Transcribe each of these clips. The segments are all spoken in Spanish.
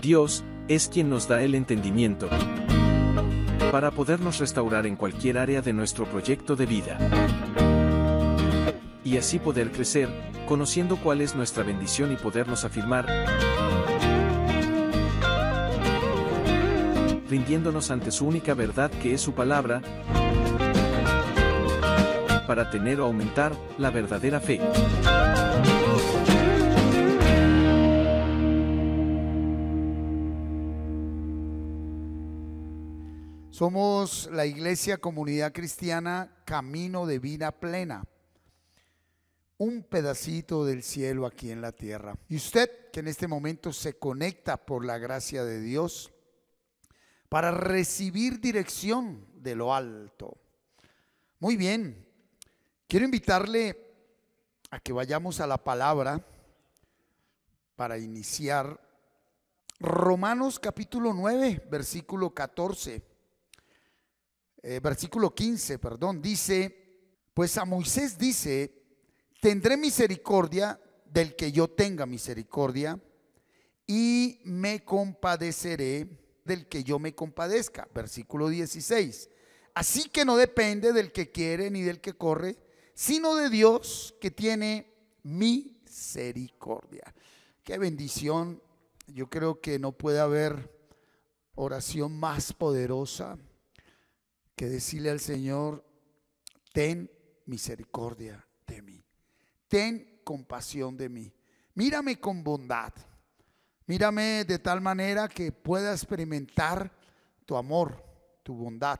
Dios es quien nos da el entendimiento para podernos restaurar en cualquier área de nuestro proyecto de vida. Y así poder crecer, conociendo cuál es nuestra bendición y podernos afirmar, rindiéndonos ante su única verdad que es su palabra, para tener o aumentar la verdadera fe. Somos la Iglesia Comunidad Cristiana Camino de Vida Plena. Un pedacito del cielo aquí en la tierra. Y usted que en este momento se conecta por la gracia de Dios para recibir dirección de lo alto. Muy bien, quiero invitarle a que vayamos a la palabra para iniciar. Romanos capítulo 9, versículo 15, dice, pues a Moisés dice, tendré misericordia del que yo tenga misericordia y me compadeceré del que yo me compadezca. Versículo 16. Así que no depende del que quiere ni del que corre, sino de Dios que tiene misericordia. Qué bendición. Yo creo que no puede haber oración más poderosa que decirle al Señor, ten misericordia de mí. Ten compasión de mí. Mírame con bondad. Mírame de tal manera que pueda experimentar tu amor, tu bondad,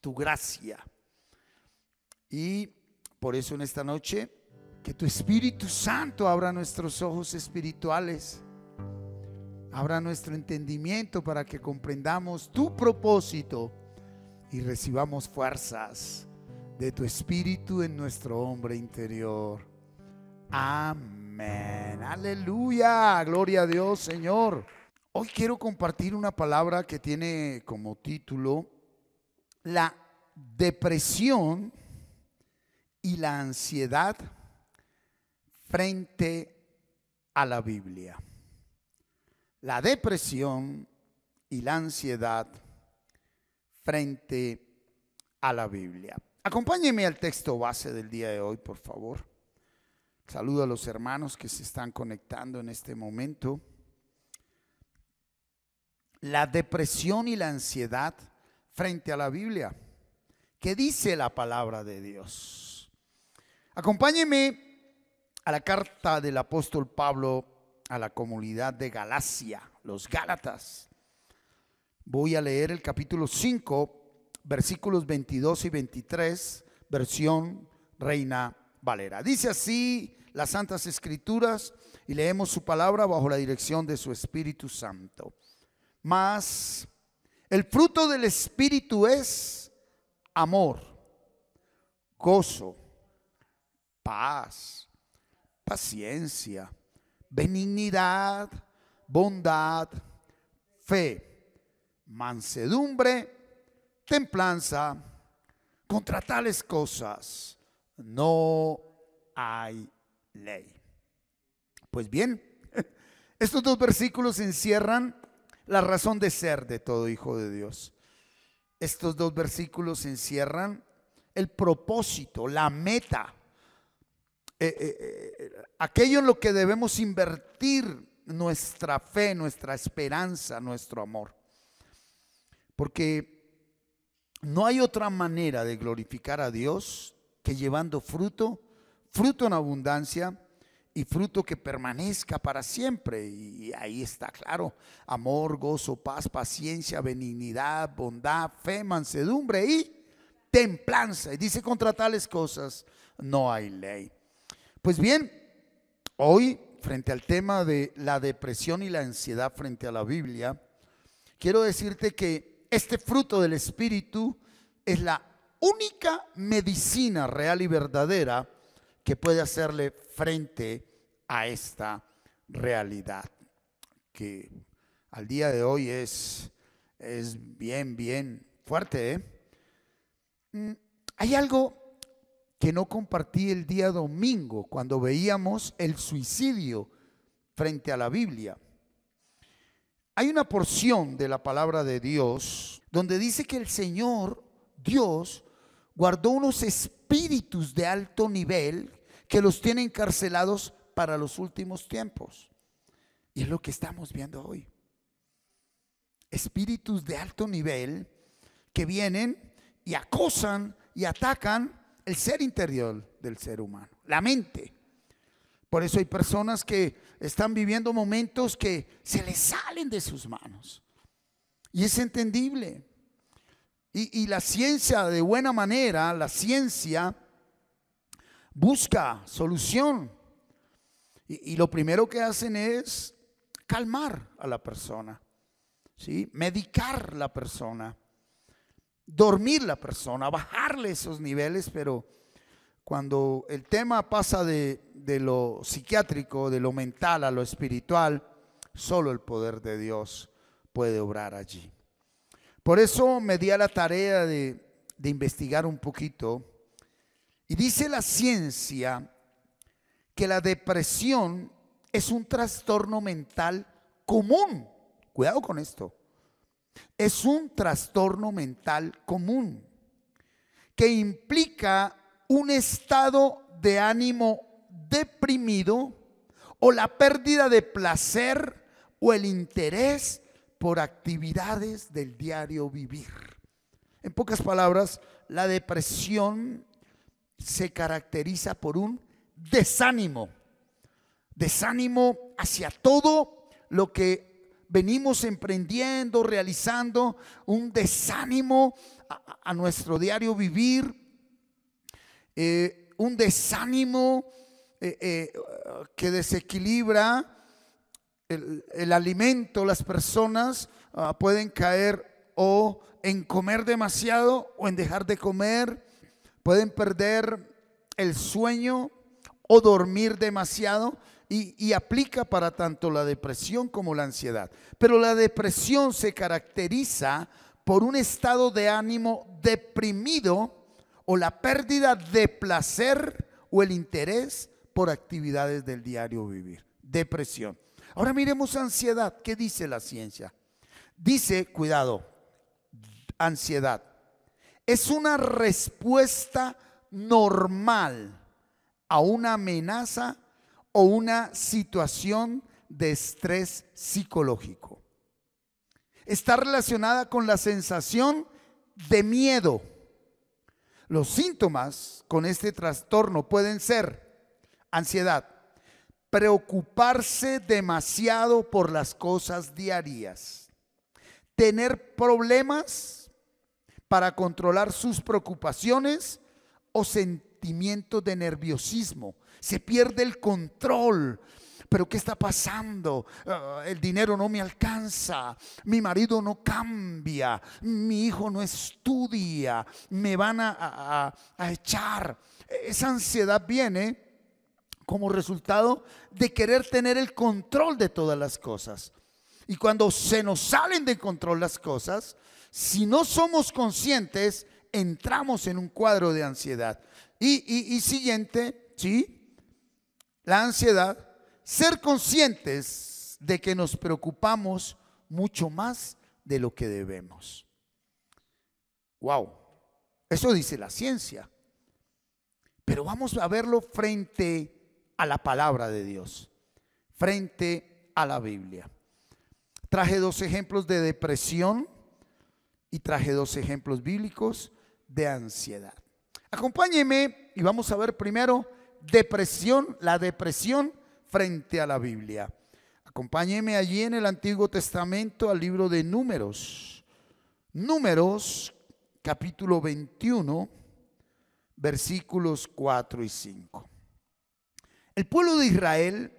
tu gracia. Y por eso en esta noche, que tu Espíritu Santo abra nuestros ojos espirituales, abra nuestro entendimiento para que comprendamos tu propósito y recibamos fuerzas de tu Espíritu en nuestro hombre interior. Amén. Aleluya. Gloria a Dios, Señor. Hoy quiero compartir una palabra que tiene como título la depresión y la ansiedad frente a la Biblia. La depresión y la ansiedad frente a la Biblia. Acompáñenme al texto base del día de hoy, por favor. Saludo a los hermanos que se están conectando en este momento. La depresión y la ansiedad frente a la Biblia. ¿Qué dice la palabra de Dios? Acompáñenme a la carta del apóstol Pablo a la comunidad de Galacia, los Gálatas. Voy a leer el capítulo 5, versículos 22 y 23, versión Reina Valera. Dice así las Santas Escrituras y leemos su palabra bajo la dirección de su Espíritu Santo. Mas el fruto del Espíritu es amor, gozo, paz, paciencia, benignidad, bondad, fe, mansedumbre, templanza. Contra tales cosas no hay ley. Pues bien, estos dos versículos encierran la razón de ser de todo hijo de Dios. Estos dos versículos encierran el propósito, la meta, aquello en lo que debemos invertir nuestra fe, nuestra esperanza, nuestro amor. Porque no hay otra manera de glorificar a Dios que llevando fruto en abundancia y fruto que permanezca para siempre. Y ahí está claro: amor, gozo, paz, paciencia, benignidad, bondad, fe, mansedumbre y templanza. Y dice, contra tales cosas no hay ley. Pues bien, hoy, frente al tema de la depresión y la ansiedad frente a la Biblia, quiero decirte que este fruto del Espíritu es la única medicina real y verdadera que puede hacerle frente a esta realidad que al día de hoy es bien fuerte, Hay algo que no compartí el día domingo cuando veíamos el suicidio frente a la Biblia. hay una porción de la palabra de Dios donde dice que el Señor, Dios, guardó unos espíritus de alto nivel que los tiene encarcelados para los últimos tiempos. Y es lo que estamos viendo hoy. Espíritus de alto nivel que vienen y acosan y atacan el ser interior del ser humano, la mente. Por eso hay personas que están viviendo momentos que se les salen de sus manos. Y es entendible. Y la ciencia, de buena manera, la ciencia busca solución. Y lo primero que hacen es calmar a la persona, ¿sí? Medicar la persona, dormir la persona, bajarle esos niveles, pero cuando el tema pasa de lo psiquiátrico, de lo mental a lo espiritual, solo el poder de Dios puede obrar allí. Por eso me di a la tarea de investigar un poquito. Y dice la ciencia que la depresión es un trastorno mental común. Cuidado con esto. Es un trastorno mental común que implica un estado de ánimo deprimido o la pérdida de placer o el interés por actividades del diario vivir. En pocas palabras, la depresión se caracteriza por un desánimo hacia todo lo que venimos emprendiendo, realizando, un desánimo a nuestro diario vivir. Un desánimo que desequilibra el alimento. Las personas pueden caer o en comer demasiado o en dejar de comer, pueden perder el sueño o dormir demasiado y aplica para tanto la depresión como la ansiedad. Pero la depresión se caracteriza por un estado de ánimo deprimido o la pérdida de placer o el interés por actividades del diario vivir. Depresión. Ahora miremos ansiedad. ¿Qué dice la ciencia? Dice, cuidado, ansiedad es una respuesta normal a una amenaza o una situación de estrés psicológico. Está relacionada con la sensación de miedo. Los síntomas con este trastorno pueden ser ansiedad, preocuparse demasiado por las cosas diarias, tener problemas para controlar sus preocupaciones o sentimientos de nerviosismo. Se pierde el control. ¿Pero qué está pasando? El dinero no me alcanza, mi marido no cambia, mi hijo no estudia, me van a echar. Esa ansiedad viene como resultado de querer tener el control de todas las cosas. Y cuando se nos salen de control las cosas, si no somos conscientes, entramos en un cuadro de ansiedad. Y siguiente, ¿sí? La ansiedad. Ser conscientes de que nos preocupamos mucho más de lo que debemos. Wow, eso dice la ciencia. Pero vamos a verlo frente a la palabra de Dios, frente a la Biblia. Traje 2 ejemplos de depresión y traje 2 ejemplos bíblicos de ansiedad. Acompáñenme y vamos a ver primero depresión, la depresión frente a la Biblia. Acompáñeme allí en el Antiguo Testamento al libro de Números. Números capítulo 21, versículos 4 y 5. El pueblo de Israel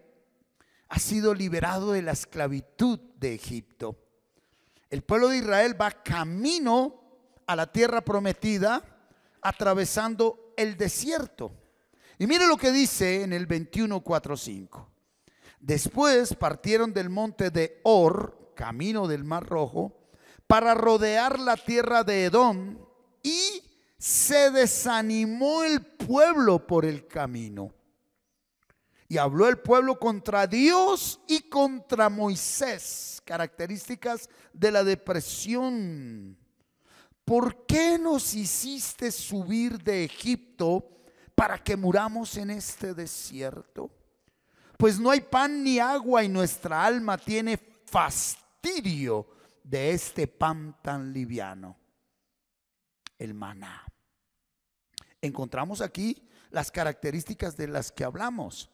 ha sido liberado de la esclavitud de Egipto. El pueblo de Israel va camino a la tierra prometida, atravesando el desierto. Y mire lo que dice en el 21, 4, 5. Después partieron del monte de Or, camino del Mar Rojo, para rodear la tierra de Edom, y se desanimó el pueblo por el camino. Y habló el pueblo contra Dios y contra Moisés, características de la depresión. ¿Por qué nos hiciste subir de Egipto para que muramos en este desierto? Pues no hay pan ni agua y nuestra alma tiene fastidio de este pan tan liviano, el maná. Encontramos aquí las características de las que hablamos.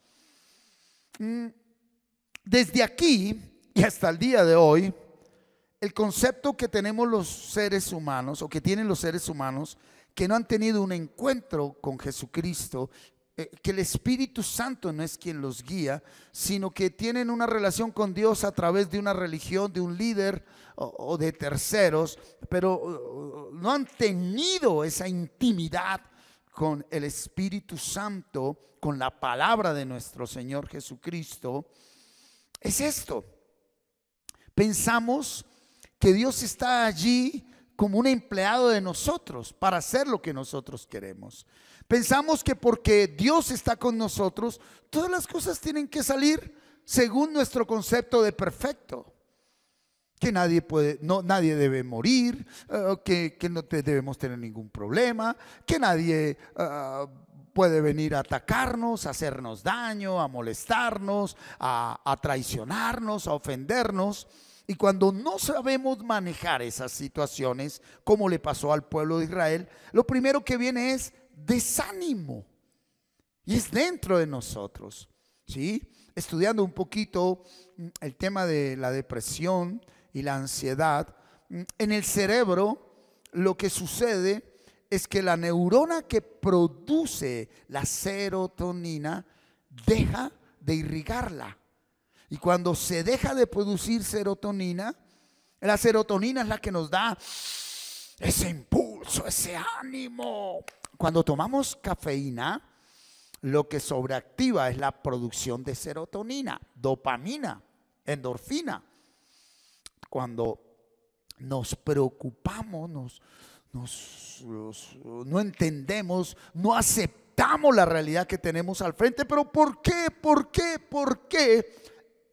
Desde aquí y hasta el día de hoy, el concepto que tenemos los seres humanos, o que tienen los seres humanos que no han tenido un encuentro con Jesucristo, que el Espíritu Santo no es quien los guía, sino que tienen una relación con Dios a través de una religión, de un líder o de terceros, pero no han tenido esa intimidad con el Espíritu Santo, con la palabra de nuestro Señor Jesucristo. Es esto: pensamos que Dios está allí como un empleado de nosotros para hacer lo que nosotros queremos. Pensamos que porque Dios está con nosotros, todas las cosas tienen que salir según nuestro concepto de perfecto. Que nadie debe morir, que no debemos tener ningún problema, que nadie puede venir a atacarnos, a hacernos daño, a molestarnos, a traicionarnos, a ofendernos. Y cuando no sabemos manejar esas situaciones, como le pasó al pueblo de Israel, lo primero que viene es desánimo. Y es dentro de nosotros, ¿sí? Estudiando un poquito el tema de la depresión y la ansiedad, en el cerebro lo que sucede es que la neurona que produce la serotonina deja de irrigarla. Y cuando se deja de producir serotonina, la serotonina es la que nos da ese impulso, ese ánimo. Cuando tomamos cafeína, lo que sobreactiva es la producción de serotonina, dopamina, endorfina. Cuando nos preocupamos, no entendemos, no aceptamos la realidad que tenemos al frente. Pero ¿por qué? ¿Por qué? ¿Por qué?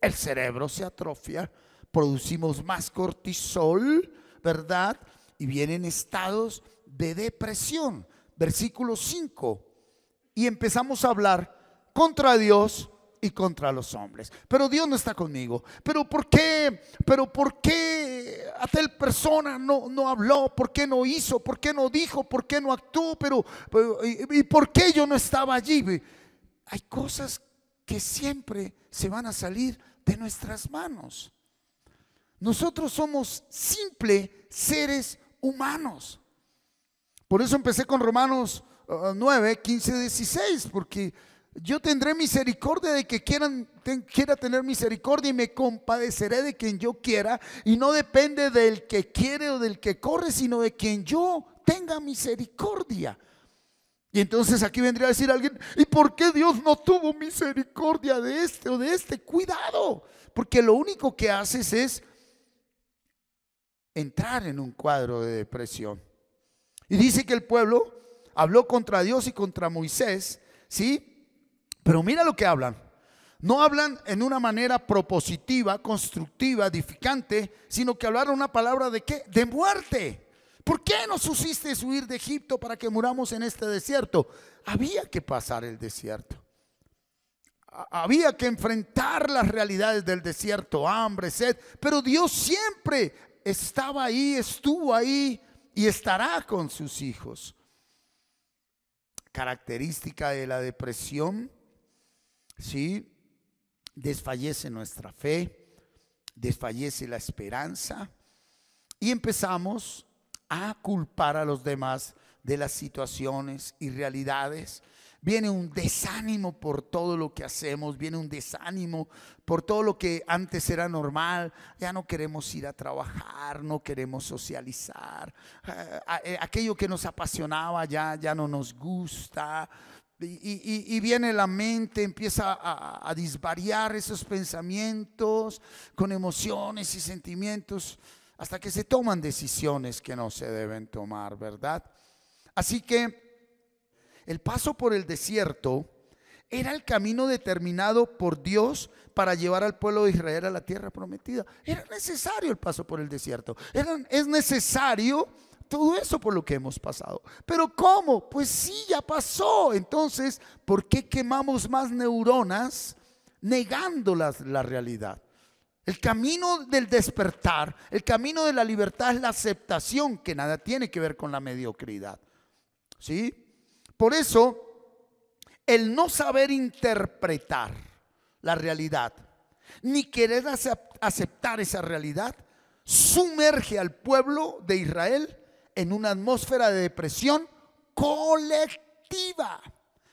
El cerebro se atrofia, producimos más cortisol, ¿verdad? Y vienen estados de depresión. Versículo 5. Y empezamos a hablar contra Dios y contra los hombres. Pero Dios no está conmigo. ¿Pero por qué? ¿Pero por qué a tal persona no habló? ¿Por qué no hizo? ¿Por qué no dijo? ¿Por qué no actuó? ¿Y por qué yo no estaba allí? Hay cosas que siempre se van a salir de nuestras manos. Nosotros somos simples seres humanos. Por eso empecé con Romanos 9, 15, 16, porque yo tendré misericordia de que quiera tener misericordia, y me compadeceré de quien yo quiera, y no depende del que quiere o del que corre, sino de quien yo tenga misericordia. Y entonces aquí vendría a decir alguien: ¿y por qué Dios no tuvo misericordia de este o de este? Cuidado, porque lo único que haces es entrar en un cuadro de depresión. Y dice que el pueblo habló contra Dios y contra Moisés, ¿sí? Pero mira lo que hablan. No hablan en una manera propositiva, constructiva, edificante, sino que hablaron una palabra ¿de qué? De muerte. ¿Por qué nos hiciste huir de Egipto para que muramos en este desierto? Había que pasar el desierto. Había que enfrentar las realidades del desierto, hambre, sed. Pero Dios siempre estaba ahí, estuvo ahí y estará con sus hijos. Característica de la depresión, ¿sí? Desfallece nuestra fe, desfallece la esperanza y empezamos a culpar a los demás de las situaciones y realidades. Viene un desánimo por todo lo que hacemos, viene un desánimo por todo lo que antes era normal. Ya no queremos ir a trabajar, no queremos socializar. Aquello que nos apasionaba ya no nos gusta. Y viene la mente, empieza a disvariar esos pensamientos con emociones y sentimientos, hasta que se toman decisiones que no se deben tomar, ¿verdad? Así que el paso por el desierto era el camino determinado por Dios para llevar al pueblo de Israel a la tierra prometida. Era necesario el paso por el desierto. Es necesario todo eso por lo que hemos pasado. Pero ¿cómo? Pues sí, ya pasó. Entonces, ¿por qué quemamos más neuronas negando la realidad? El camino del despertar, el camino de la libertad es la aceptación, que nada tiene que ver con la mediocridad. ¿Sí? Por eso, el no saber interpretar la realidad, ni querer aceptar esa realidad, sumerge al pueblo de Israel en una atmósfera de depresión colectiva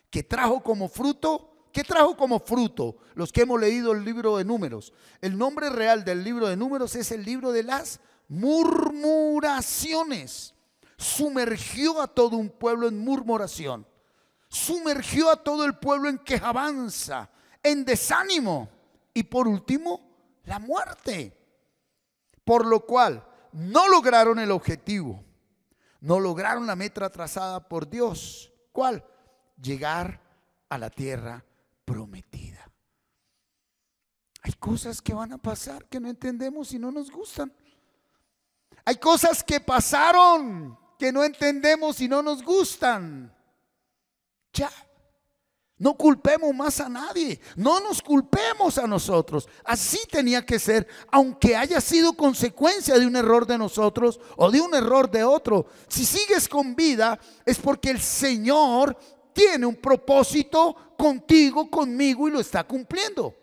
que trajo como fruto. ¿Qué trajo como fruto? Los que hemos leído el libro de Números. El nombre real del libro de Números es el libro de las murmuraciones. Sumergió a todo un pueblo en murmuración. Sumergió a todo el pueblo en quejabanza, en desánimo y por último, la muerte. Por lo cual no lograron el objetivo, no lograron la meta trazada por Dios. ¿Cuál? Llegar a la tierra prometida. Hay cosas que van a pasar que no entendemos y no nos gustan. Hay cosas que pasaron que no entendemos y no nos gustan. Ya. No culpemos más a nadie. No nos culpemos a nosotros. Así tenía que ser, aunque haya sido consecuencia de un error de nosotros o de un error de otro. Si sigues con vida es porque el Señor tiene un propósito contigo, conmigo, y lo está cumpliendo.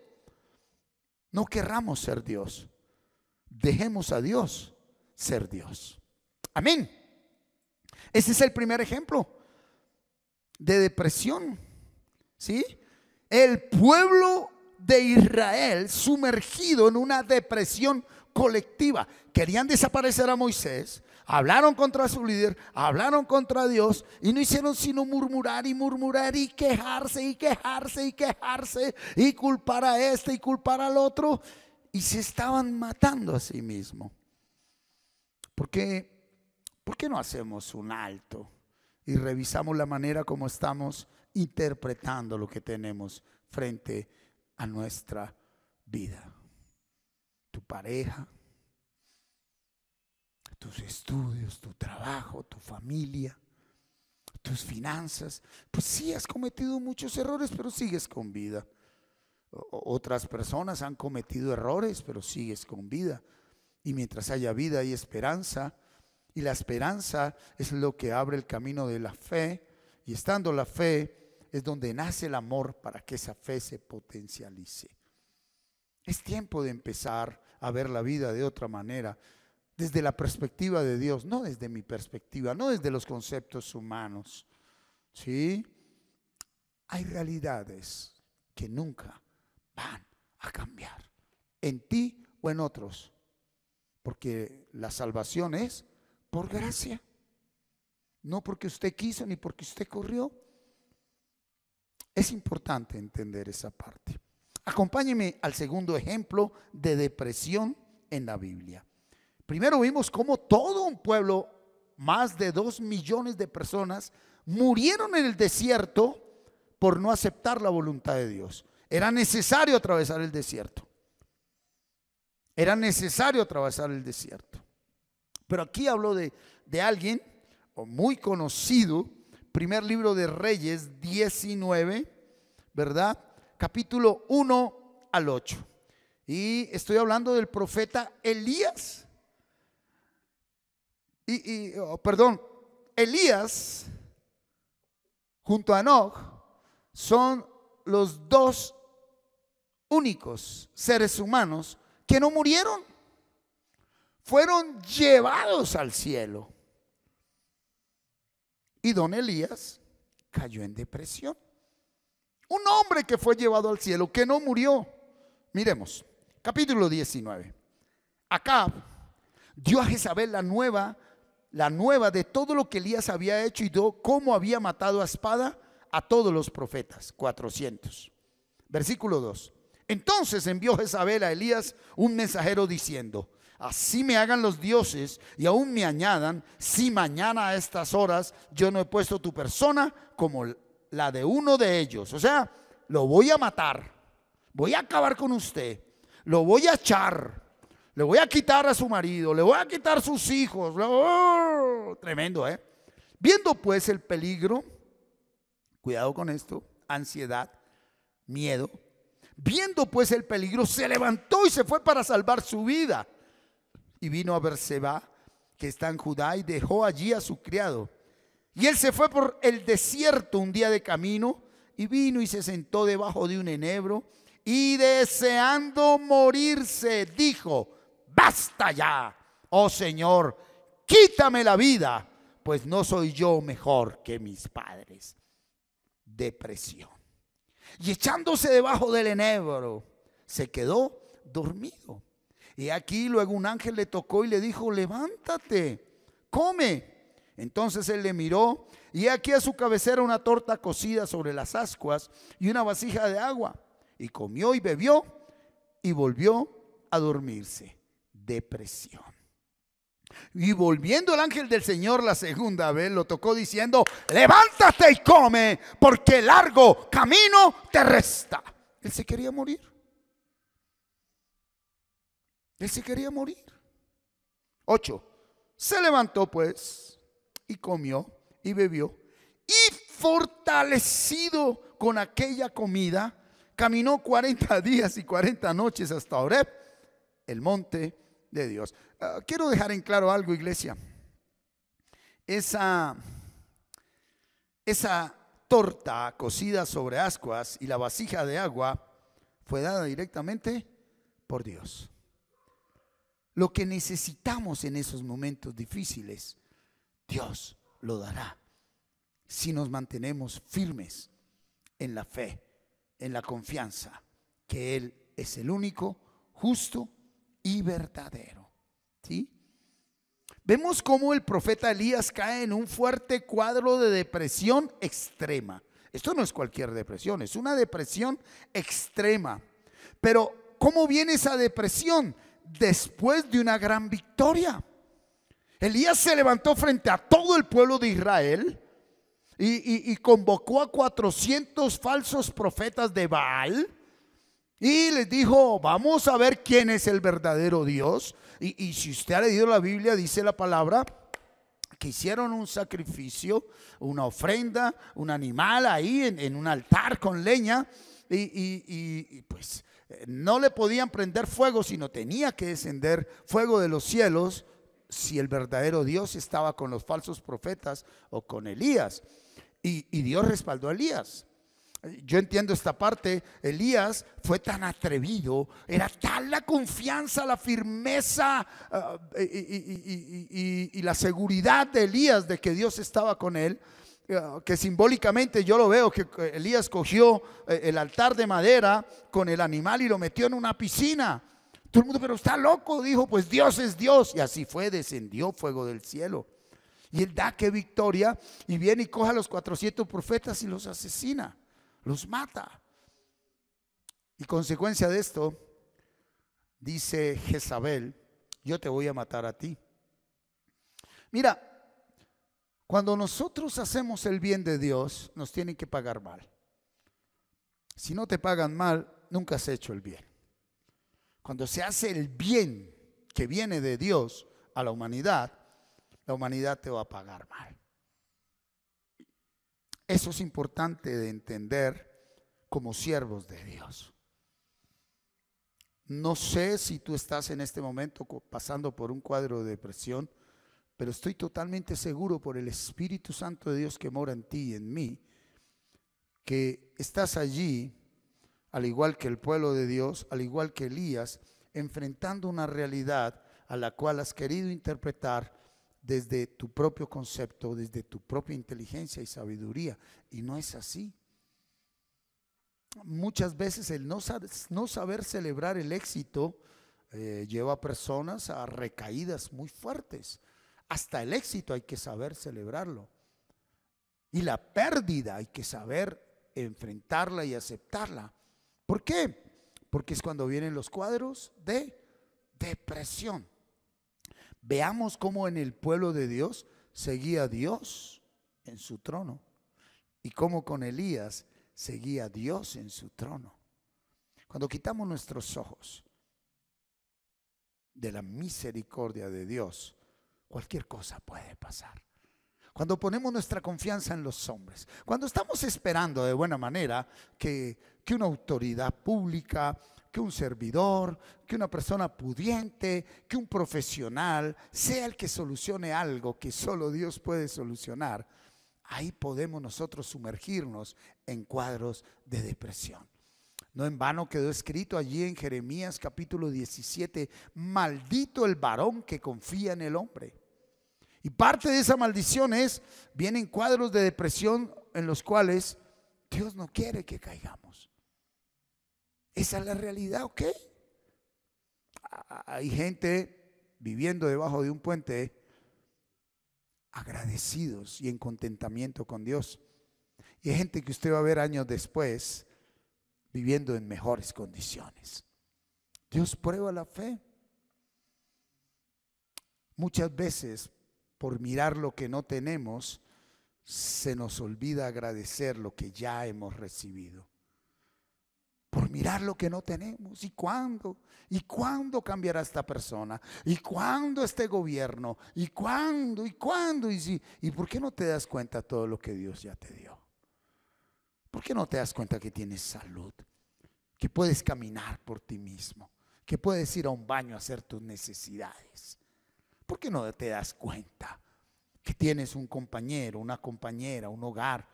No querramos ser Dios. Dejemos a Dios ser Dios. Amén. Ese es el primer ejemplo de depresión. ¿Sí? El pueblo de Israel sumergido en una depresión colectiva. Querían desaparecer a Moisés, hablaron contra su líder, hablaron contra Dios y no hicieron sino murmurar y murmurar y quejarse y quejarse y quejarse y culpar a este y culpar al otro, y se estaban matando a sí mismos. ¿Por qué no hacemos un alto y revisamos la manera como estamos interpretando lo que tenemos frente a nuestra vida? Tu pareja, tus estudios, tu trabajo, tu familia, tus finanzas. Pues sí, has cometido muchos errores, pero sigues con vida. Otras personas han cometido errores, pero sigues con vida. Y mientras haya vida hay esperanza. Y la esperanza es lo que abre el camino de la fe. Y estando la fe es donde nace el amor para que esa fe se potencialice. Es tiempo de empezar a ver la vida de otra manera, desde la perspectiva de Dios, no desde mi perspectiva, no desde los conceptos humanos. ¿Sí? Hay realidades que nunca van a cambiar en ti o en otros, porque la salvación es por gracia, no porque usted quiso ni porque usted corrió. Es importante entender esa parte. Acompáñeme al segundo ejemplo de depresión en la Biblia. Primero vimos cómo todo un pueblo, más de 2 millones de personas, murieron en el desierto por no aceptar la voluntad de Dios. Era necesario atravesar el desierto. Era necesario atravesar el desierto. Pero aquí hablo de alguien muy conocido. Primer libro de Reyes 19, ¿verdad? Capítulo 1 al 8. Y estoy hablando del profeta Elías. Elías junto a Enoc son los dos únicos seres humanos que no murieron. Fueron llevados al cielo. Y don Elías cayó en depresión. Un hombre que fue llevado al cielo, que no murió. Miremos, capítulo 19. Acab dio a Jezabel la nueva de todo lo que Elías había hecho y cómo había matado a espada a todos los profetas, 400. Versículo 2. Entonces envió Jezabel a Elías un mensajero diciendo: así me hagan los dioses y aún me añadan, si mañana a estas horas yo no he puesto tu persona como la de uno de ellos. O sea, lo voy a matar, voy a acabar con usted, lo voy a echar, le voy a quitar a su marido, le voy a quitar sus hijos. Tremendo, ¿eh? Viendo pues el peligro, cuidado con esto, ansiedad, miedo. Viendo pues el peligro, se levantó y se fue para salvar su vida. Y vino a Berseba, que está en Judá, y dejó allí a su criado. Y él se fue por el desierto un día de camino, y vino y se sentó debajo de un enebro, y deseando morirse, dijo: basta ya, oh Señor, quítame la vida, pues no soy yo mejor que mis padres. Depresión. Y echándose debajo del enebro, se quedó dormido. Y aquí luego un ángel le tocó y le dijo: levántate, come. Entonces él le miró, y aquí a su cabecera una torta cocida sobre las ascuas y una vasija de agua. Y comió y bebió y volvió a dormirse. Depresión. Y volviendo el ángel del Señor la segunda vez, lo tocó diciendo: levántate y come, porque largo camino te resta. Él se quería morir. Él se quería morir. 8. Se levantó pues y comió y bebió, y fortalecido con aquella comida, caminó 40 días y 40 noches hasta Horeb, el monte de Dios. Quiero dejar en claro algo, iglesia. Esa torta cocida sobre ascuas y la vasija de agua fue dada directamente por Dios. Lo que necesitamos en esos momentos difíciles, Dios lo dará si nos mantenemos firmes en la fe, en la confianza que Él es el único, justo y verdadero. ¿Sí? Vemos cómo el profeta Elías cae en un fuerte cuadro de depresión extrema. Esto no es cualquier depresión, es una depresión extrema. Pero ¿cómo viene esa depresión? Después de una gran victoria. Elías se levantó frente a todo el pueblo de Israel y convocó a 400 falsos profetas de Baal y les dijo: vamos a ver quién es el verdadero Dios. Y si usted ha leído la Biblia, dice la palabra que hicieron un sacrificio, una ofrenda, un animal ahí en un altar con leña, y pues no le podían prender fuego, sino tenía que descender fuego de los cielos si el verdadero Dios estaba con los falsos profetas o con Elías. Y Dios respaldó a Elías. Yo entiendo esta parte. Elías fue tan atrevido, era tal la confianza, la firmeza y la seguridad de Elías de que Dios estaba con él, que simbólicamente yo lo veo que Elías cogió el altar de madera con el animal y lo metió en una piscina. Todo el mundo: pero está loco. Dijo: pues Dios es Dios. Y así fue, descendió fuego del cielo. Y él da que victoria, y viene y coge a los 400 profetas y los asesina, los mata. Y consecuencia de esto, dice Jezabel: yo te voy a matar a ti. Mira, cuando nosotros hacemos el bien de Dios, nos tienen que pagar mal. Si no te pagan mal, nunca has hecho el bien. Cuando se hace el bien que viene de Dios a la humanidad te va a pagar mal. Eso es importante de entender como siervos de Dios. No sé si tú estás en este momento pasando por un cuadro de depresión, pero estoy totalmente seguro por el Espíritu Santo de Dios que mora en ti y en mí, que estás allí, al igual que el pueblo de Dios, al igual que Elías, enfrentando una realidad a la cual has querido interpretar desde tu propio concepto, desde tu propia inteligencia y sabiduría, y no es así. Muchas veces el no saber celebrar el éxito lleva a personas a recaídas muy fuertes. Hasta el éxito hay que saber celebrarlo, y la pérdida hay que saber enfrentarla y aceptarla. ¿Por qué? Porque es cuando vienen los cuadros de depresión. Veamos cómo en el pueblo de Dios seguía Dios en su trono, y cómo con Elías seguía a Dios en su trono. Cuando quitamos nuestros ojos de la misericordia de Dios, cualquier cosa puede pasar. Cuando ponemos nuestra confianza en los hombres, cuando estamos esperando de buena manera que una autoridad pública, que un servidor, que una persona pudiente, que un profesional sea el que solucione algo que solo Dios puede solucionar, ahí podemos nosotros sumergirnos en cuadros de depresión. No en vano quedó escrito allí en Jeremías capítulo 17, maldito el varón que confía en el hombre. Y parte de esa maldición vienen cuadros de depresión en los cuales Dios no quiere que caigamos. Esa es la realidad, ¿ok? Hay gente viviendo debajo de un puente agradecidos y en contentamiento con Dios. Y hay gente que usted va a ver años después viviendo en mejores condiciones. Dios prueba la fe. Muchas veces, por mirar lo que no tenemos, se nos olvida agradecer lo que ya hemos recibido. Por mirar lo que no tenemos. ¿Y cuándo? ¿Y cuándo cambiará esta persona? ¿Y cuándo este gobierno? ¿Y cuándo? ¿Y cuándo? ¿Y por qué no te das cuenta de todo lo que Dios ya te dio? ¿Por qué no te das cuenta que tienes salud? Que puedes caminar por ti mismo. Que puedes ir a un baño a hacer tus necesidades. ¿Por qué no te das cuenta que tienes un compañero, una compañera, un hogar?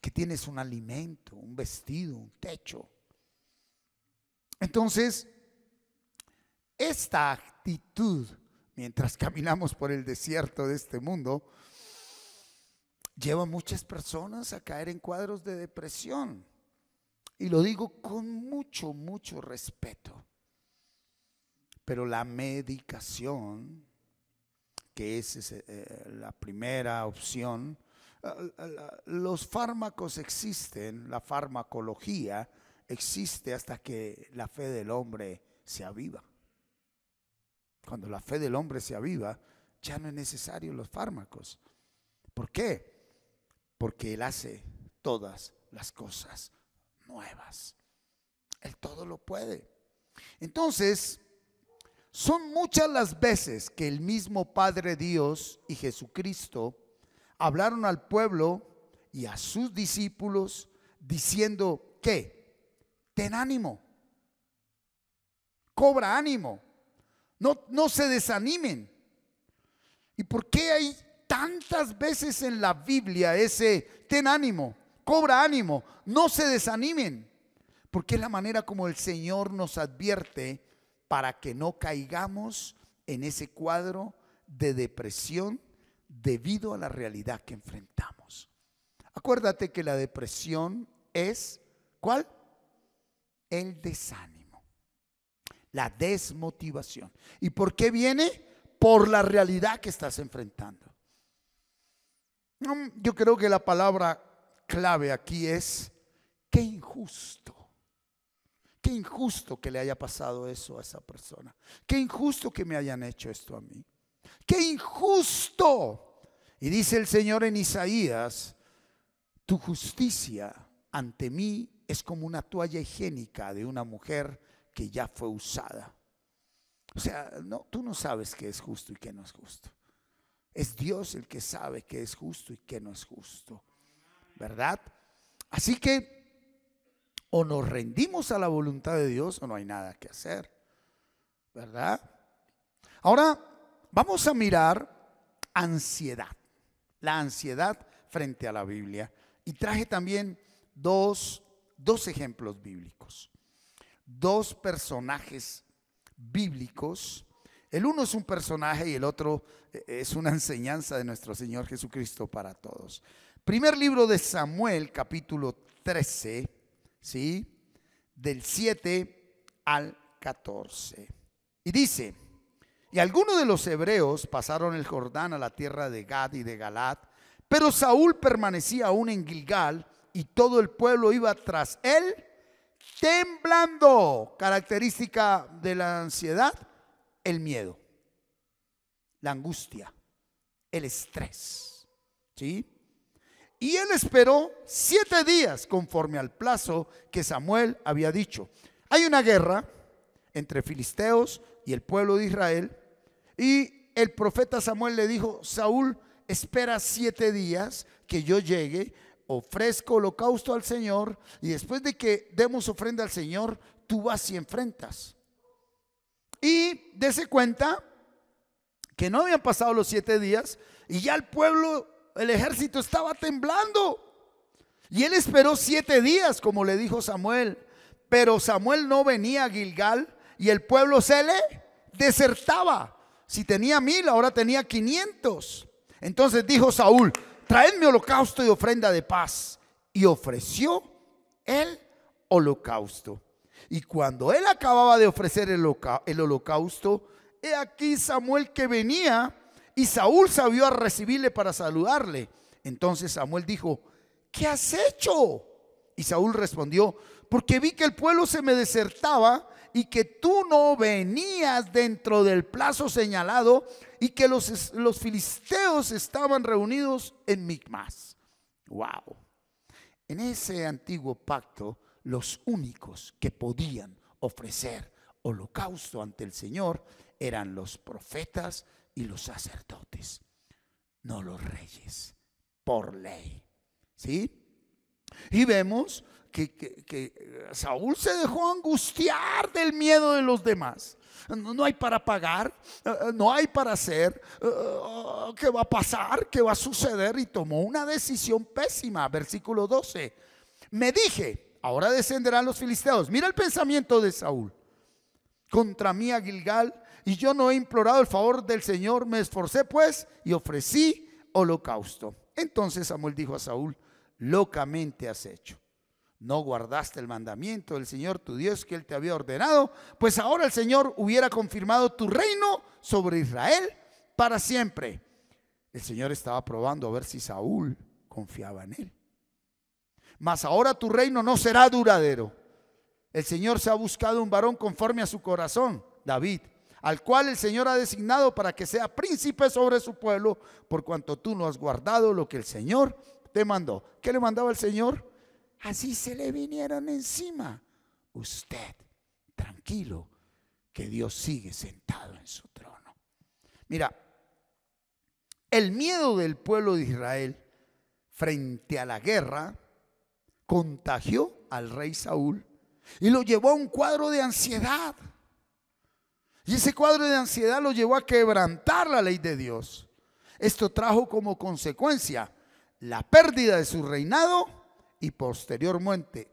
Que tienes un alimento, un vestido, un techo. Entonces, esta actitud, mientras caminamos por el desierto de este mundo, lleva a muchas personas a caer en cuadros de depresión. Y lo digo con mucho, mucho respeto. Pero la medicación, que es la primera opción, los fármacos existen, la farmacología existe hasta que la fe del hombre se aviva. Cuando la fe del hombre se aviva, ya no es necesario los fármacos. ¿Por qué? Porque Él hace todas las cosas nuevas. Él todo lo puede. Entonces, son muchas las veces que el mismo Padre Dios y Jesucristo hablaron al pueblo y a sus discípulos diciendo que ten ánimo, cobra ánimo, no se desanimen. ¿Y por qué hay tantas veces en la Biblia ese ten ánimo, cobra ánimo, no se desanimen? Porque es la manera como el Señor nos advierte para que no caigamos en ese cuadro de depresión debido a la realidad que enfrentamos. Acuérdate que la depresión es, ¿cuál? El desánimo, la desmotivación. ¿Y por qué viene? Por la realidad que estás enfrentando. Yo creo que la palabra clave aquí es qué injusto. Qué injusto que le haya pasado eso a esa persona. Qué injusto que me hayan hecho esto a mí. Qué injusto. Y dice el Señor en Isaías, tu justicia ante mí es como una toalla higiénica de una mujer que ya fue usada. O sea, no, tú no sabes qué es justo y qué no es justo. Es Dios el que sabe qué es justo y qué no es justo, ¿verdad? Así que o nos rendimos a la voluntad de Dios o no hay nada que hacer, ¿verdad? Ahora vamos a mirar ansiedad, la ansiedad frente a la Biblia. Y traje también dos ejemplos bíblicos, dos personajes bíblicos. El uno es un personaje y el otro es una enseñanza de nuestro Señor Jesucristo para todos. Primer libro de Samuel, capítulo 13, ¿sí? Del 7 al 14. Y dice, y algunos de los hebreos pasaron el Jordán a la tierra de Gad y de Galad, pero Saúl permanecía aún en Gilgal y todo el pueblo iba tras él temblando. Característica de la ansiedad, el miedo, la angustia, el estrés, ¿sí? Y él esperó 7 días conforme al plazo que Samuel había dicho. Hay una guerra entre filisteos y el pueblo de Israel. Y el profeta Samuel le dijo: Saúl, espera 7 días que yo llegue, ofrezco holocausto al Señor, y después de que demos ofrenda al Señor, tú vas y enfrentas. Y dése cuenta que no habían pasado los 7 días y ya el pueblo, el ejército estaba temblando. Y él esperó 7 días, como le dijo Samuel, pero Samuel no venía a Gilgal y el pueblo se le desertaba. Si tenía 1000, ahora tenía 500. Entonces dijo Saúl: traedme holocausto y ofrenda de paz. Y ofreció el holocausto. Y cuando él acababa de ofrecer el holocausto, he aquí Samuel que venía, y Saúl salió a recibirle para saludarle. Entonces Samuel dijo: ¿qué has hecho? Y Saúl respondió: porque vi que el pueblo se me desertaba y que tú no venías dentro del plazo señalado, y que los filisteos estaban reunidos en Micmas. Wow. En ese antiguo pacto, los únicos que podían ofrecer holocausto ante el Señor eran los profetas y los sacerdotes, no los reyes, por ley. ¿Sí? Y vemos que Saúl se dejó angustiar del miedo de los demás. No hay para pagar, no hay para hacer, ¿qué va a pasar? ¿Qué va a suceder? Y tomó una decisión pésima. Versículo 12. Me dije: ahora descenderán los filisteos. Mira el pensamiento de Saúl: contra mí a Gilgal, y yo no he implorado el favor del Señor. Me esforcé pues y ofrecí holocausto. Entonces Samuel dijo a Saúl: locamente has hecho. No guardaste el mandamiento del Señor tu Dios que él te había ordenado, pues ahora el Señor hubiera confirmado tu reino sobre Israel para siempre. El Señor estaba probando a ver si Saúl confiaba en él. Mas ahora tu reino no será duradero. El Señor se ha buscado un varón conforme a su corazón, David, al cual el Señor ha designado para que sea príncipe sobre su pueblo, por cuanto tú no has guardado lo que el Señor te mandó. ¿Qué le mandaba el Señor? Así se le vinieron encima. Usted, tranquilo, que Dios sigue sentado en su trono. Mira, el miedo del pueblo de Israel frente a la guerra contagió al rey Saúl y lo llevó a un cuadro de ansiedad. Y ese cuadro de ansiedad lo llevó a quebrantar la ley de Dios. Esto trajo como consecuencia la pérdida de su reinado y posteriormente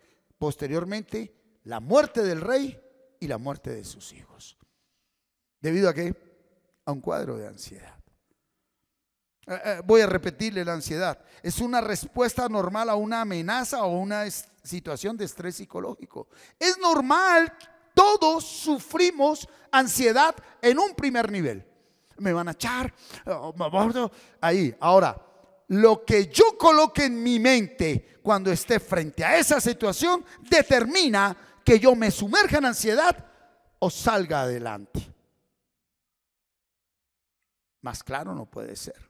la muerte del rey y la muerte de sus hijos. ¿Debido a qué? A un cuadro de ansiedad. Voy a repetirle: la ansiedad es una respuesta normal a una amenaza o una situación de estrés psicológico. Es normal, todos sufrimos ansiedad en un primer nivel. Me van a echar, ahí. Ahora, lo que yo coloque en mi mente cuando esté frente a esa situación determina que yo me sumerja en ansiedad o salga adelante. Más claro no puede ser.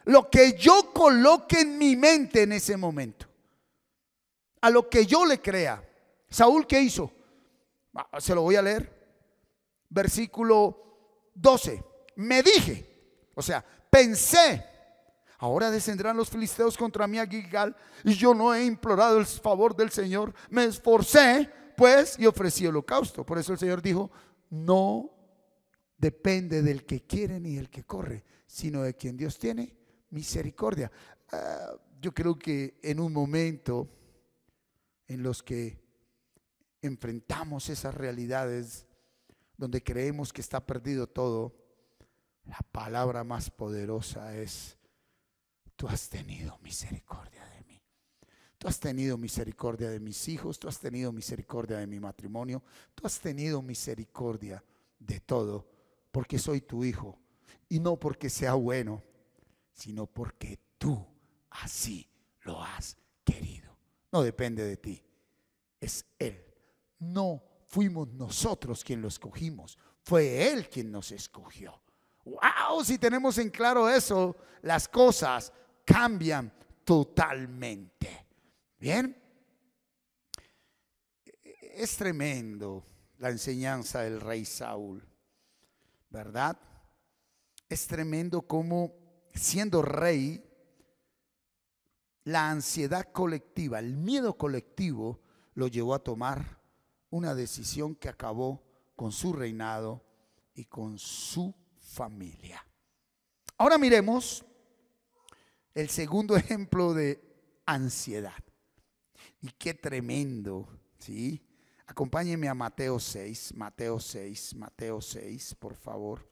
Lo que yo coloque en mi mente en ese momento, a lo que yo le crea. Saúl, ¿qué hizo? Se lo voy a leer. Versículo 12. Me dije, o sea, pensé: ahora descenderán los filisteos contra mí a Gilgal, y yo no he implorado el favor del Señor. Me esforcé pues y ofrecí holocausto. Por eso el Señor dijo: no depende del que quiere ni del que corre, sino de quien Dios tiene misericordia. Yo creo que en un momento en los que enfrentamos esas realidades donde creemos que está perdido todo, la palabra más poderosa es: tú has tenido misericordia de mí. Tú has tenido misericordia de mis hijos. Tú has tenido misericordia de mi matrimonio. Tú has tenido misericordia de todo, porque soy tu hijo. Y no porque sea bueno, sino porque tú así lo has querido. No depende de ti, es Él. No fuimos nosotros quien lo escogimos, fue Él quien nos escogió. ¡Wow! Si tenemos en claro eso, las cosas cambian totalmente. Bien, es tremendo la enseñanza del rey Saúl, ¿verdad? Es tremendo cómo, siendo rey, la ansiedad colectiva, el miedo colectivo, lo llevó a tomar una decisión que acabó con su reinado y con su familia. Ahora miremos el segundo ejemplo de ansiedad. Y qué tremendo, ¿sí? Acompáñenme a Mateo 6, por favor.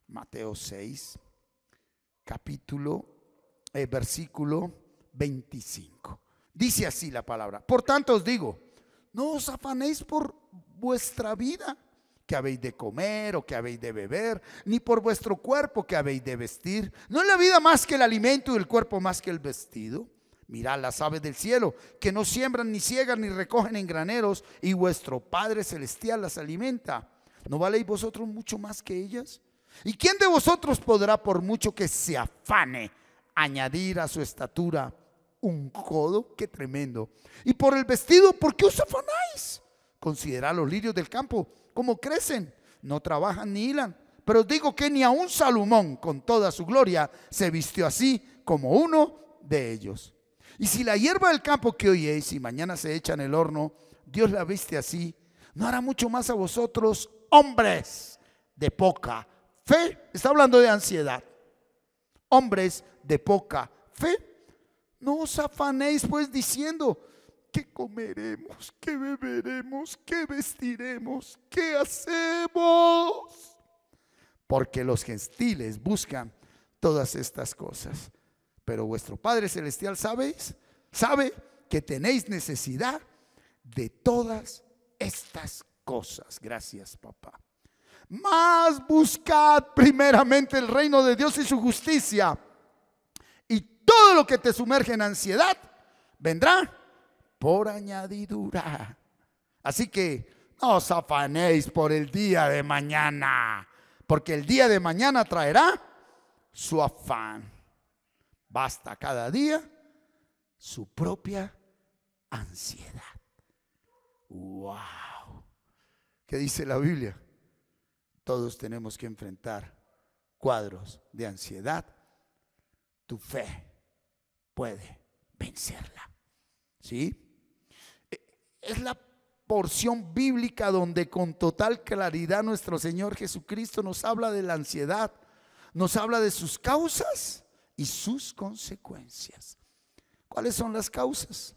Mateo 6, versículo 25. Dice así la palabra: por tanto os digo, no os afanéis por vuestra vida, que habéis de comer o que habéis de beber, ni por vuestro cuerpo, que habéis de vestir. ¿No es la vida más que el alimento y el cuerpo más que el vestido? Mirad las aves del cielo, que no siembran, ni ciegan, ni recogen en graneros, y vuestro Padre celestial las alimenta. ¿No valéis vosotros mucho más que ellas? ¿Y quién de vosotros podrá, por mucho que se afane, añadir a su estatura un codo? ¡Qué tremendo! Y por el vestido, ¿por qué os afanáis? Considerad los lirios del campo, cómo crecen, no trabajan ni hilan. Pero os digo que ni aun Salomón, con toda su gloria, se vistió así como uno de ellos. Y si la hierba del campo que hoy es y mañana se echa en el horno, Dios la viste así, ¿no hará mucho más a vosotros, hombres de poca fe? Está hablando de ansiedad. Hombres de poca fe. No os afanéis pues diciendo: ¿qué comeremos? ¿Qué beberemos? ¿Qué vestiremos? ¿Qué hacemos? Porque los gentiles buscan todas estas cosas. Pero vuestro Padre Celestial sabe que tenéis necesidad de todas estas cosas. Gracias, papá. Mas buscad primeramente el reino de Dios y su justicia, y todo lo que te sumerge en ansiedad vendrá por añadidura. Así que no os afanéis por el día de mañana, porque el día de mañana traerá su afán. Basta cada día su propia ansiedad. ¡Wow! ¿Qué dice la Biblia? Todos tenemos que enfrentar cuadros de ansiedad. Tu fe puede vencerla. ¿Sí? Es la porción bíblica donde con total claridad nuestro Señor Jesucristo nos habla de la ansiedad, nos habla de sus causas y sus consecuencias. ¿Cuáles son las causas?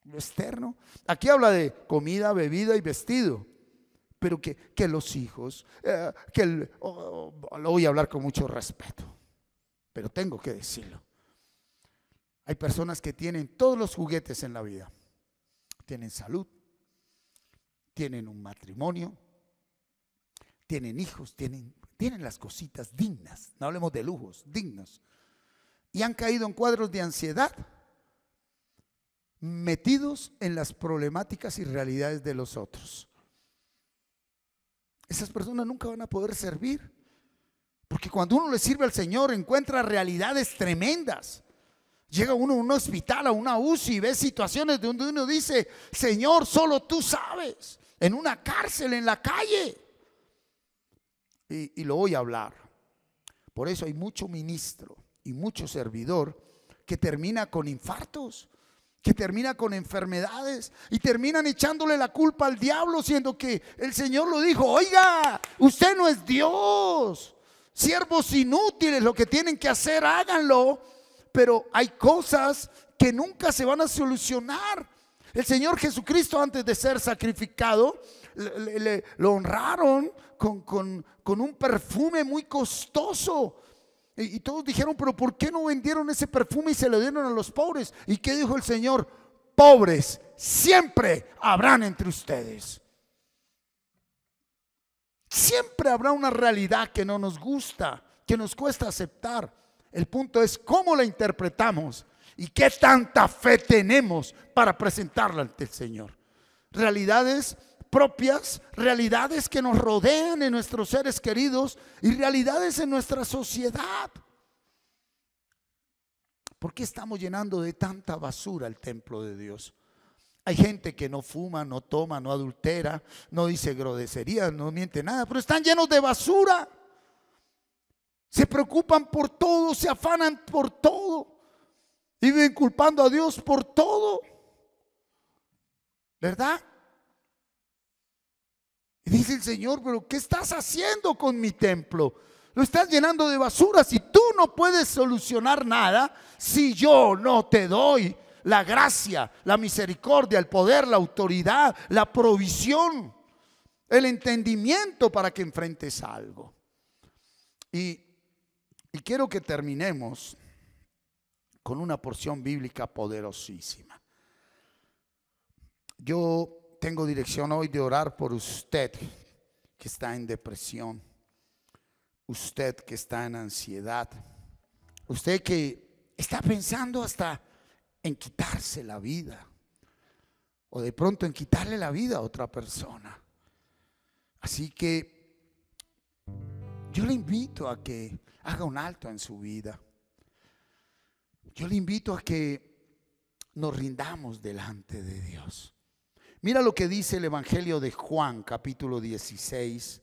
Lo externo. Aquí habla de comida, bebida y vestido. Pero que los hijos, lo voy a hablar con mucho respeto, pero tengo que decirlo. Hay personas que tienen todos los juguetes en la vida. Tienen salud, tienen un matrimonio, tienen hijos, tienen las cositas dignas. No hablemos de lujos, dignos. Y han caído en cuadros de ansiedad, metidos en las problemáticas y realidades de los otros. Esas personas nunca van a poder servir, porque cuando uno le sirve al Señor encuentra realidades tremendas. Llega uno a un hospital, a una UCI, y ve situaciones donde uno dice: Señor, solo tú sabes. En una cárcel, en la calle. Y lo voy a hablar. Por eso hay mucho ministro y mucho servidor que termina con infartos, que termina con enfermedades, y terminan echándole la culpa al diablo, siendo que el Señor lo dijo: oiga, usted no es Dios. Siervos inútiles, lo que tienen que hacer, háganlo. Pero hay cosas que nunca se van a solucionar. El Señor Jesucristo, antes de ser sacrificado, lo honraron con un perfume muy costoso. Y todos dijeron: pero ¿por qué no vendieron ese perfume y se lo dieron a los pobres? ¿Y qué dijo el Señor? Pobres siempre habrán entre ustedes. Siempre habrá una realidad que no nos gusta, que nos cuesta aceptar. El punto es cómo la interpretamos y qué tanta fe tenemos para presentarla ante el Señor. Realidades propias, realidades que nos rodean en nuestros seres queridos y realidades en nuestra sociedad. ¿Por qué estamos llenando de tanta basura el templo de Dios? Hay gente que no fuma, no toma, no adultera, no dice groserías, no miente nada, pero están llenos de basura. Se preocupan por todo, se afanan por todo y viven culpando a Dios por todo, ¿verdad? Y dice el Señor, pero ¿qué estás haciendo con mi templo? Lo estás llenando de basura. Si tú no puedes solucionar nada, si yo no te doy la gracia, la misericordia, el poder, la autoridad, la provisión, el entendimiento para que enfrentes algo. Y quiero que terminemos con una porción bíblica poderosísima. Yo tengo dirección hoy de orar por usted que está en depresión, usted que está en ansiedad, usted que está pensando hasta en quitarse la vida, o de pronto en quitarle la vida a otra persona. Así que yo le invito a que haga un alto en su vida. Yo le invito a que nos rindamos delante de Dios. Mira lo que dice el Evangelio de Juan, capítulo 16,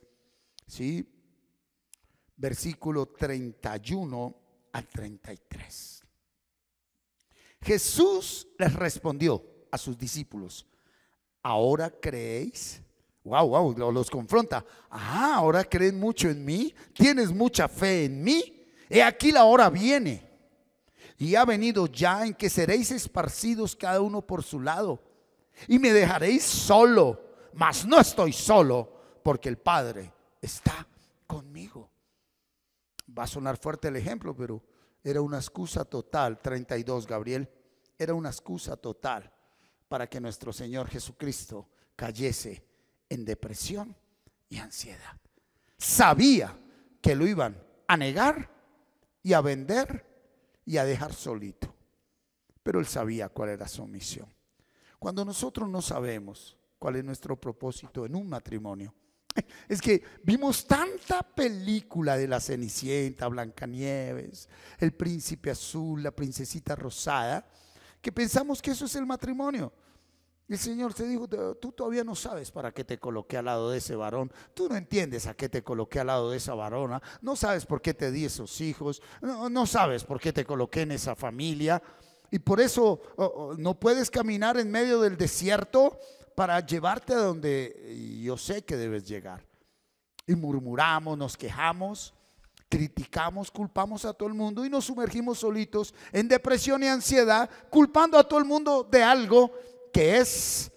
¿sí? Versículo 31 al 33. Jesús les respondió a sus discípulos: ¿ahora creéis? Wow, los confronta. ¿Ahora creen mucho en mí? ¿Tienes mucha fe en mí? He aquí la hora viene, y ha venido ya, en que seréis esparcidos cada uno por su lado, y me dejaréis solo, mas no estoy solo, porque el Padre está conmigo. Va a sonar fuerte el ejemplo, pero era una excusa total. 32, Gabriel, era una excusa total para que nuestro Señor Jesucristo cayese en depresión y ansiedad. Sabía que lo iban a negar y a vender y a dejar solito, pero él sabía cuál era su misión. Cuando nosotros no sabemos cuál es nuestro propósito en un matrimonio, es que vimos tanta película de la Cenicienta, Blancanieves, el príncipe azul, la princesita rosada, que pensamos que eso es el matrimonio. El Señor te dijo: tú todavía no sabes para qué te coloqué al lado de ese varón, tú no entiendes a qué te coloqué al lado de esa varona, no sabes por qué te di esos hijos, no sabes por qué te coloqué en esa familia, y por eso no puedes caminar en medio del desierto para llevarte a donde yo sé que debes llegar. Y murmuramos, nos quejamos, criticamos, culpamos a todo el mundo y nos sumergimos solitos en depresión y ansiedad, culpando a todo el mundo de algo que es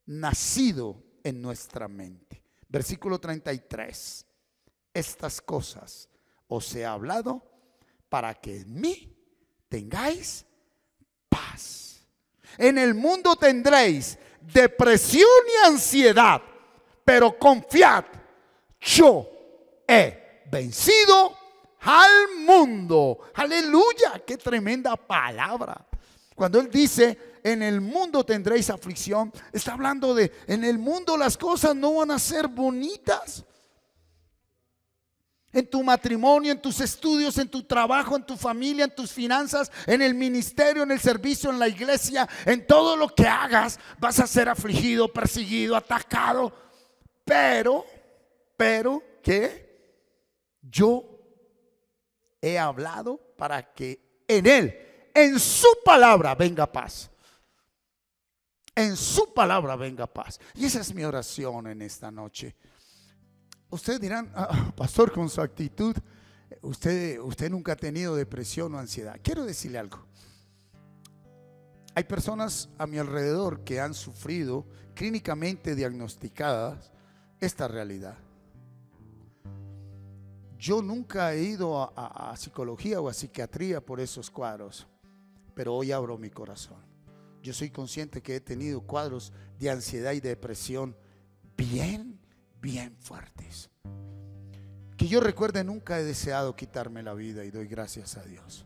nacido en nuestra mente. Versículo 33. Estas cosas os he hablado para que en mí tengáis paz. En el mundo tendréis depresión y ansiedad, pero confiad, yo he vencido al mundo. Aleluya, qué tremenda palabra. Cuando él dice: en el mundo tendréis aflicción, está hablando de en el mundo las cosas no van a ser bonitas. En tu matrimonio, en tus estudios, en tu trabajo, en tu familia, en tus finanzas, en el ministerio, en el servicio, en la iglesia, en todo lo que hagas, vas a ser afligido, perseguido, atacado. Pero, ¿qué? Yo he hablado para que en él, en su palabra, venga paz. En su palabra venga paz. Y esa es mi oración en esta noche. Ustedes dirán: pastor, con su actitud, usted nunca ha tenido depresión o ansiedad. Quiero decirle algo. Hay personas a mi alrededor que han sufrido, clínicamente diagnosticadas, esta realidad. Yo nunca he ido a psicología o a psiquiatría por esos cuadros, pero hoy abro mi corazón. Yo soy consciente que he tenido cuadros de ansiedad y depresión bien fuertes. Que yo recuerde, nunca he deseado quitarme la vida y doy gracias a Dios.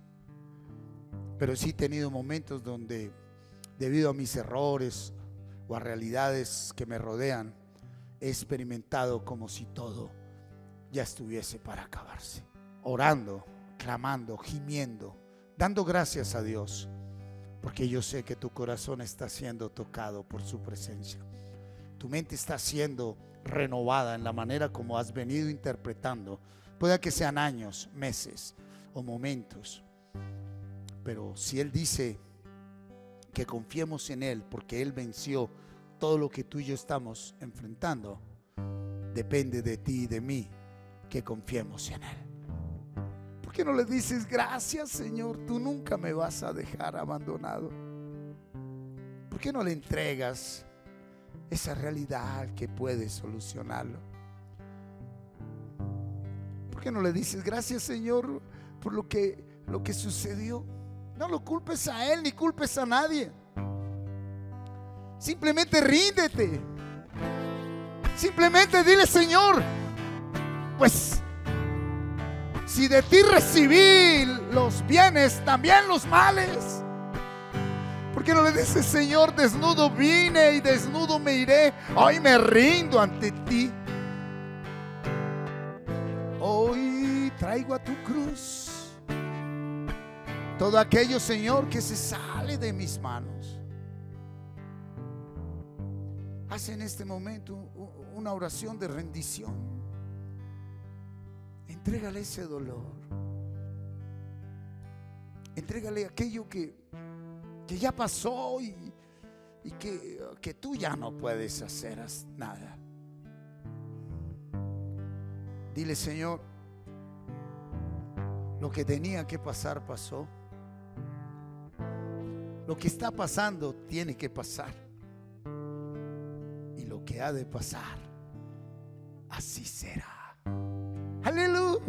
Pero sí he tenido momentos donde, debido a mis errores o a realidades que me rodean, he experimentado como si todo ya estuviese para acabarse. Orando, clamando, gimiendo, dando gracias a Dios, porque yo sé que tu corazón está siendo tocado por su presencia. Tu mente está siendo renovada en la manera como has venido interpretando. Puede que sean años, meses o momentos, pero si Él dice que confiemos en Él porque Él venció todo lo que tú y yo estamos enfrentando, depende de ti y de mí que confiemos en Él. ¿Por qué no le dices: gracias, Señor, tú nunca me vas a dejar abandonado? ¿Por qué no le entregas esa realidad que puede solucionarlo? ¿Por qué no le dices: gracias, Señor, por lo que sucedió? No lo culpes a Él ni culpes a nadie. Simplemente ríndete. Simplemente dile: Señor, pues si de ti recibí los bienes, también los males. ¿Por qué no le dices: Señor, desnudo vine y desnudo me iré? Hoy me rindo ante ti. Hoy traigo a tu cruz todo aquello, Señor, que se sale de mis manos. Haz en este momento una oración de rendición. Entrégale ese dolor. Entrégale aquello que ya pasó y que tú ya no puedes hacer nada. Dile: Señor, lo que tenía que pasar pasó. Lo que está pasando tiene que pasar. Y lo que ha de pasar, así será. Aleluya.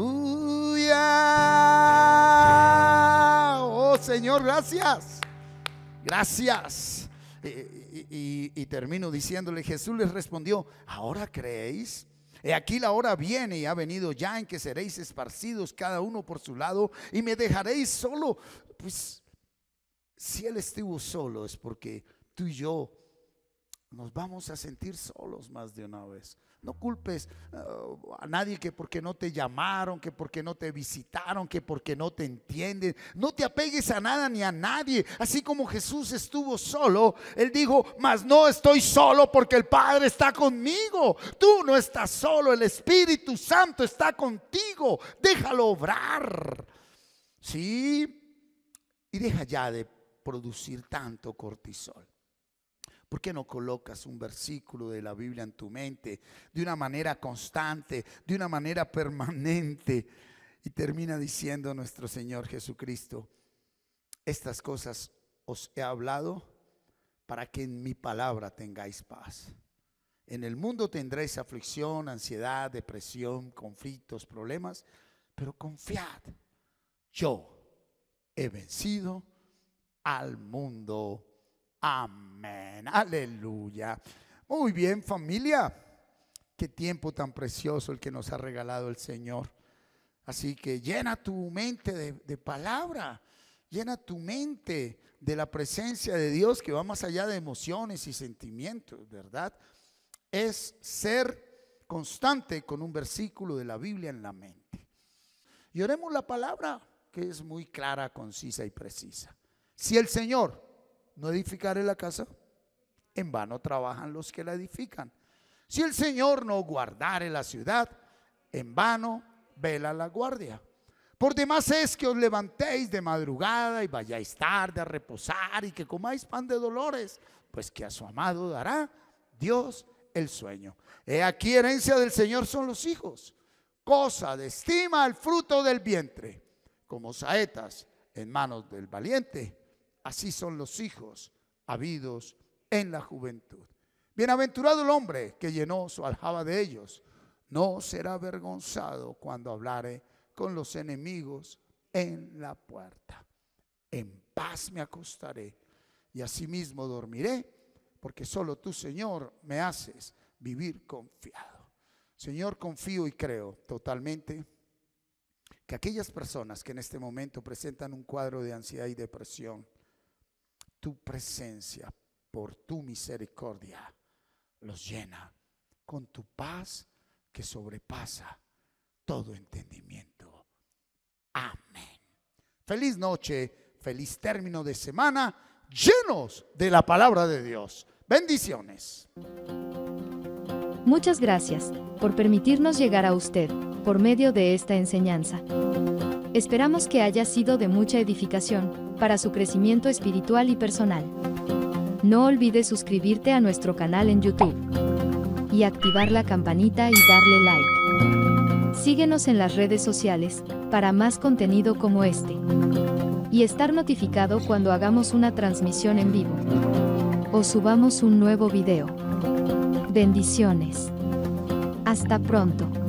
Oh Señor, gracias. Gracias. Y termino diciéndole: Jesús les respondió: ¿ahora creéis? He aquí la hora viene y ha venido ya en que seréis esparcidos cada uno por su lado y me dejaréis solo. Pues si Él estuvo solo, es porque tú y yo nos vamos a sentir solos más de una vez. No culpes a nadie que porque no te llamaron, que porque no te visitaron, que porque no te entienden. No te apegues a nada ni a nadie. Así como Jesús estuvo solo, Él dijo: mas no estoy solo porque el Padre está conmigo. Tú no estás solo, el Espíritu Santo está contigo. Déjalo obrar. Sí. Y deja ya de producir tanto cortisol. ¿Por qué no colocas un versículo de la Biblia en tu mente de una manera constante, de una manera permanente? Y termina diciendo nuestro Señor Jesucristo: estas cosas os he hablado para que en mi palabra tengáis paz. En el mundo tendréis aflicción, ansiedad, depresión, conflictos, problemas, pero confiad, yo he vencido al mundo. Amén, aleluya. Muy bien, familia, qué tiempo tan precioso el que nos ha regalado el Señor. Así que llena tu mente de palabra, llena tu mente de la presencia de Dios, que va más allá de emociones y sentimientos, ¿verdad? Es ser constante con un versículo de la Biblia en la mente. Y oremos la palabra, que es muy clara, concisa y precisa. Si el Señor no edificare la casa, en vano trabajan los que la edifican. Si el Señor no guardare la ciudad, en vano vela la guardia. Por demás es que os levantéis de madrugada y vayáis tarde a reposar y que comáis pan de dolores, pues que a su amado dará Dios el sueño. He aquí herencia del Señor son los hijos, cosa de estima el fruto del vientre. Como saetas en manos del valiente, así son los hijos habidos en la juventud. Bienaventurado el hombre que llenó su aljaba de ellos. No será avergonzado cuando hablare con los enemigos en la puerta. En paz me acostaré y asimismo dormiré, porque solo tú, Señor, me haces vivir confiado. Señor, confío y creo totalmente que aquellas personas que en este momento presentan un cuadro de ansiedad y depresión, tu presencia, por tu misericordia, los llena con tu paz que sobrepasa todo entendimiento. Amén. Feliz noche, feliz término de semana, llenos de la palabra de Dios. Bendiciones. Muchas gracias por permitirnos llegar a usted por medio de esta enseñanza. Esperamos que haya sido de mucha edificación para su crecimiento espiritual y personal. No olvides suscribirte a nuestro canal en YouTube y activar la campanita y darle like. Síguenos en las redes sociales para más contenido como este y estar notificado cuando hagamos una transmisión en vivo o subamos un nuevo video. Bendiciones. Hasta pronto.